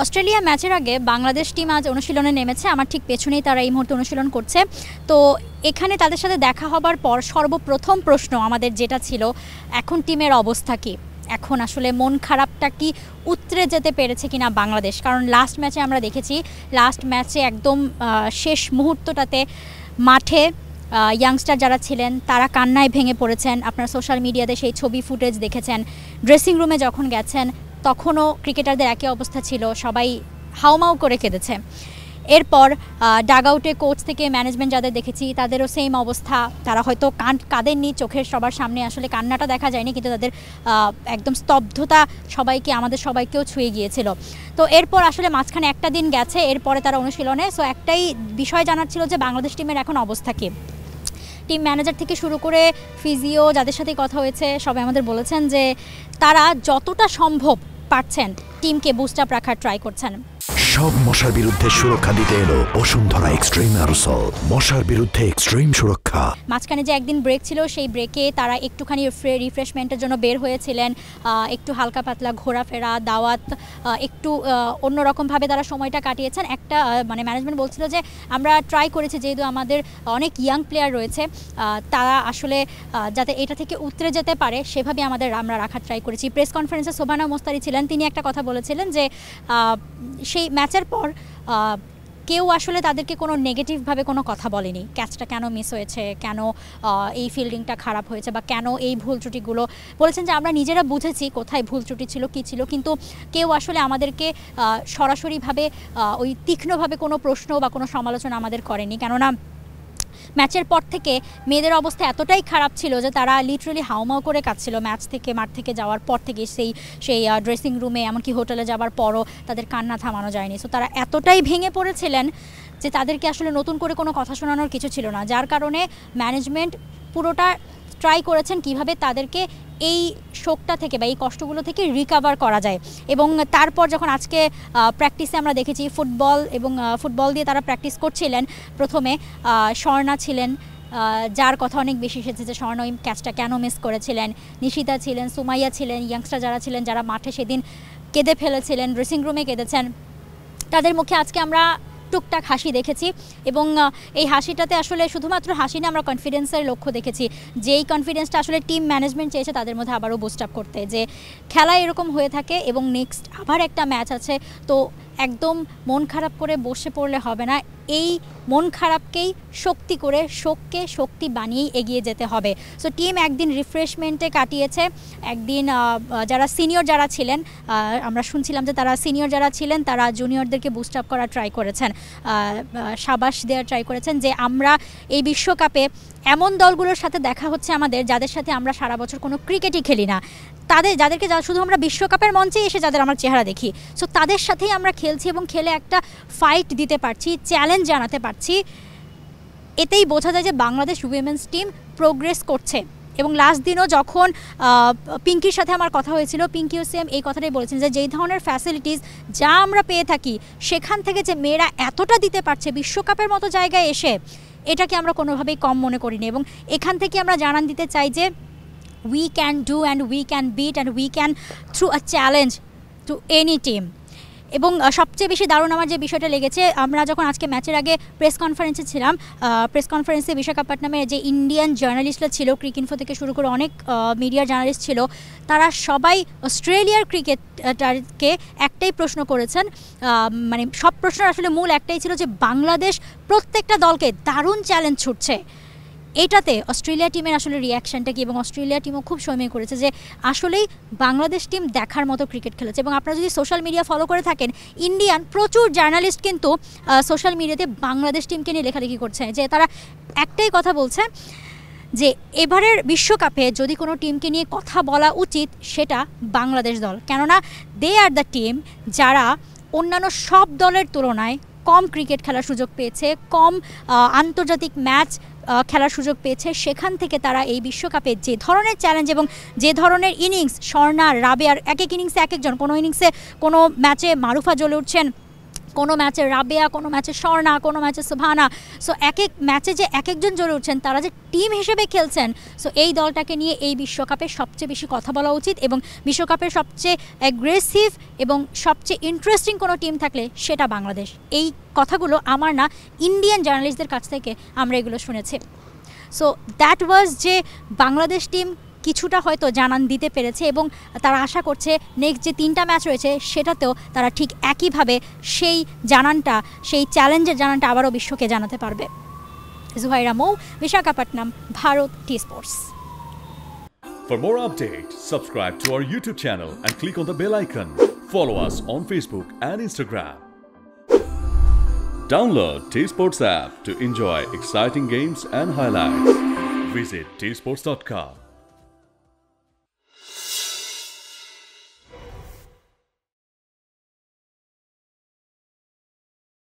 Australia ম্যাচের আগে Bangladesh team আজ অনুশীলনে নেমেছে। আমার ঠিক পেছনেই তারা এই মুহূর্তে অনুশীলন করছে। তো এখানে তাদের সাথে দেখা হবার পর সর্বপ্রথম প্রশ্ন আমাদের যেটা ছিল, এখন টিমের অবস্থা কী, এখন আসলে মন খারাপটা কি উতরে যেতে পেরেছে কিনা বাংলাদেশ। কারণ লাস্ট ম্যাচে আমরা দেখেছি, লাস্ট ম্যাচে একদম শেষ মুহূর্তটাতে মাঠে ইয়াংস্টার যারা ছিলেন তারা কান্নায় ভেঙে পড়েছেন। আপনারা সোশ্যাল মিডিয়াতে সেই ছবি ফুটেজ দেখেছেন। ড্রেসিং রুমে যখন গেছেন তখনও ক্রিকেটারদের একই অবস্থা ছিল, সবাই হাউমাউ করে কেঁদেছে। এরপর ডাগ আউটে কোচ থেকে ম্যানেজমেন্ট যাদের দেখেছি তাদেরও সেম অবস্থা। তারা হয়তো কাঁদেননি, চোখের সবার সামনে আসলে কান্নাটা দেখা যায়নি, কিন্তু তাদের একদম স্তব্ধতা আমাদের সবাইকেও ছুঁয়ে গিয়েছিল। তো এরপর আসলে মাঝখানে একটা দিন গেছে, এরপরে তারা অনুশীলনে। সো একটাই বিষয় জানার ছিল যে বাংলাদেশ টিমের এখন অবস্থা কী। টিম ম্যানেজার থেকে শুরু করে ফিজিও যাদের সাথে কথা হয়েছে সবাই আমাদের বলেছেন যে তারা যতটা সম্ভব পারছেন টিমকে বুস্ট আপ রাখার ট্রাই করছেন। সব মশার বিরুদ্ধে সুরক্ষা দিতে এলো বসুন্ধরা এক্সট্রিম অ্যারোসল, মশার বিরুদ্ধে এক্সট্রিম সুরক্ষা। মাঝখানে যে একদিন ব্রেক ছিল, সেই ব্রেকে তারা একটুখানি রিফ্রেশমেন্টের জন্য বের হয়েছিলেন, একটু হালকা পাতলা ঘোরাফেরা, দাওয়াত, একটু অন্যরকমভাবে তারা সময়টা কাটিয়েছেন। একটা ম্যানেজমেন্ট বলছিল যে আমরা ট্রাই করেছি, যেহেতু আমাদের অনেক ইয়াং প্লেয়ার রয়েছে, তারা আসলে যাতে এটা থেকে উতরে যেতে পারে সেভাবে আমরা রাখার ট্রাই করেছি। প্রেস কনফারেন্সে সোবানা মোস্তারি ছিলেন, তিনি একটা কথা বলেছিলেন যে সেই ম্যাচের পর কেউ আসলে তাদেরকে কোনো নেগেটিভভাবে কোনো কথা বলেনি। ক্যাচটা কেন মিস হয়েছে, কেন এই ফিল্ডিংটা খারাপ হয়েছে, বা কেন এই ভুল ত্রুটিগুলো, বলেছেন যে আমরা নিজেরা বুঝেছি কোথায় ভুল ত্রুটি ছিল, কী ছিল, কিন্তু কেউ আসলে আমাদেরকে সরাসরিভাবে ওই তীক্ষ্ণভাবে কোনো প্রশ্ন বা কোনো সমালোচনা আমাদের করেনি। কেননা ম্যাচের পর থেকে মেয়েদের অবস্থা এতটাই খারাপ ছিল যে তারা লিটারালি হাউমাউ করে কাঁদছিল। মাঠ থেকে যাওয়ার পর থেকে সেই ড্রেসিং রুমে, এমনকি হোটেলে যাওয়ার পরও তাদের কান্না থামানো যায়নি। সো তারা এতটাই ভেঙে পড়েছিলেন যে তাদেরকে আসলে নতুন করে কোনো কথা শোনানোর কিছু ছিল না, যার কারণে ম্যানেজমেন্ট পুরোটা ট্রাই করেছেন কিভাবে তাদেরকে এই শোকটা থেকে বা এই কষ্টগুলো থেকে রিকভার করা যায়। এবং তারপর যখন আজকে প্র্যাকটিসে আমরা দেখেছি ফুটবল দিয়ে তারা প্র্যাকটিস করছিলেন, প্রথমে স্বর্ণা ছিলেন, যার কথা অনেক বেশি এসেছে যে স্বর্ণ ওই ক্যাচটা কেন মিস করেছিলেন, নিশিতা ছিলেন, সুমাইয়া ছিলেন, ইয়াংস্টার যারা ছিলেন, যারা মাঠে সেদিন কেঁদে ফেলেছিলেন, ড্রেসিং রুমে কেঁদেছেন, তাদের মুখে আজকে আমরা টুকটাক হাসি দেখেছি। এবং এই হাসিটাতে আসলে শুধুমাত্র হাসি না, আমরা কনফিডেন্সের লক্ষ্য দেখেছি, যেই কনফিডেন্সটা আসলে টিম ম্যানেজমেন্ট চেয়েছে তাদের মধ্যে আবারও বুস্ট আপ করতে, যে খেলা এরকম হয়ে থাকে এবং নেক্সট আবার একটা ম্যাচ আছে, তো একদম মন খারাপ করে বসে পড়লে হবে না। এই মন খারাপকেই শক্তি করে, শোককে শক্তি বানিয়েই এগিয়ে যেতে হবে। সো টিম একদিন রিফ্রেশমেন্টে কাটিয়েছে, একদিন যারা সিনিয়র যারা ছিলেন, আমরা শুনছিলাম যে তারা সিনিয়র যারা ছিলেন তারা জুনিয়রদেরকে বুস্ট আপ করার ট্রাই করেছেন, সাবাস দেওয়ার ট্রাই করেছেন, যে আমরা এই বিশ্বকাপে এমন দলগুলোর সাথে দেখা হচ্ছে আমাদের, যাদের সাথে আমরা সারা বছর কোনো ক্রিকেটই খেলি না, যাদেরকে শুধু আমরা বিশ্বকাপের মঞ্চে এসে যাদের আমরা চেহারা দেখি, সো তাদের সাথেই আমরা খেলছি এবং খেলে একটা ফাইট দিতে পারছি, চ্যালেঞ্জ জানাতে পারছি। এতেই বোঝা যায় যে বাংলাদেশ উইমেন্স টিম প্রোগ্রেস করছে। এবং লাস্ট দিনও যখন পিঙ্কির সাথে আমার কথা হয়েছিল, পিঙ্কিও সেম এই কথাটাই বলেছেন যে যেই ধরনের ফ্যাসিলিটিস যা আমরা পেয়ে থাকি সেখান থেকে যে মেয়েরা এতটা দিতে পারছে বিশ্বকাপের মতো জায়গায় এসে, এটাকে আমরা কোনোভাবেই কম মনে করিনি। এবং এখান থেকে আমরা জানান দিতে চাই যে we can do and we can beat and we can through a challenge to any team. এবং সবচেয়ে বেশি দারুণ আমার যে বিষয়টা লেগেছে, আমরা যখন আজকে ম্যাচের আগে প্রেস কনফারেন্সে ছিলাম, প্রেস কনফারেন্সে বিশাখাপট্টনমের যে ইন্ডিয়ান জার্নালিস্টরা ছিল, ক্রিকইনফো থেকে শুরু করে অনেক মিডিয়ার জার্নালিস্ট ছিল, তারা সবাই অস্ট্রেলিয়ার ক্রিকেটারকে একটাই প্রশ্ন করেছেন, সব প্রশ্নের আসলে মূল একটাই ছিল যে বাংলাদেশ প্রত্যেকটা দলকে দারুণ চ্যালেঞ্জ ছুটছে। এটাতে অস্ট্রেলিয়া টিমের আসলে রিয়াকশানটা কি, এবং অস্ট্রেলিয়া টিমও খুব সময় করেছে যে আসলেই বাংলাদেশ টিম দেখার মতো ক্রিকেট খেলেছে। এবং আপনারা যদি সোশ্যাল মিডিয়া ফলো করে থাকেন, ইন্ডিয়ান প্রচুর জার্নালিস্ট কিন্তু সোশ্যাল মিডিয়াতে বাংলাদেশ টিমকে নিয়ে লেখালেখি করছে, যে তারা একটাই কথা বলছে যে এবারের বিশ্বকাপে যদি কোনো টিমকে নিয়ে কথা বলা উচিত সেটা বাংলাদেশ দল, কেননা দে আর দ্য টিম যারা অন্যান্য সব দলের তুলনায় কম ক্রিকেট খেলার সুযোগ পেয়েছে, কম আন্তর্জাতিক ম্যাচ খেলার সুযোগ পেয়েছে, সেখান থেকে তারা এই বিশ্বকাপে যে ধরনের চ্যালেঞ্জ এবং যে ধরনের ইনিংস, স্বর্ণা, রাবেয়ার এক ইনিংসে এক একজন, কোনো ইনিংসে কোনো ম্যাচে মারুফা জ্বলে উঠছেন, কোনো ম্যাচে রাবেয়া, কোনো ম্যাচে স্বর্ণা, কোনো ম্যাচে সুবহানা। সো এক এক ম্যাচে যে এক একজন জ্বলে উঠছেন, তারা যে টিম হিসেবে খেলছেন, সো এই দলটাকে নিয়ে এই বিশ্বকাপে সবচেয়ে বেশি কথা বলা উচিত। এবং বিশ্বকাপের সবচেয়ে অ্যাগ্রেসিভ এবং সবচেয়ে ইন্টারেস্টিং কোনো টিম থাকলে সেটা বাংলাদেশ। এই কথাগুলো আমার না, ইন্ডিয়ান জার্নালিস্টদের কাছ থেকে আমরা এগুলো শুনেছি। সো দ্যাট ওয়াজ যে বাংলাদেশ টিম কিছুটা হয়তো জানান দিতে পেরেছে এবং তারা আশা করছে নেক্সট যে 3টা ম্যাচ রয়েছে সেটাতেও তারা ঠিক একইভাবে সেই জানানটা, সেই চ্যালেঞ্জের জানানটা আবারও বিশ্বকে জানাতে পারবে। জুহাইরা মৌ, Visakhapatnam, Bharat T Sports. For more updates, subscribe to our YouTube channel and click on the bell icon. Follow us on Facebook and Instagram. Download T Sports app to enjoy exciting games and highlights. Visit tsports.com.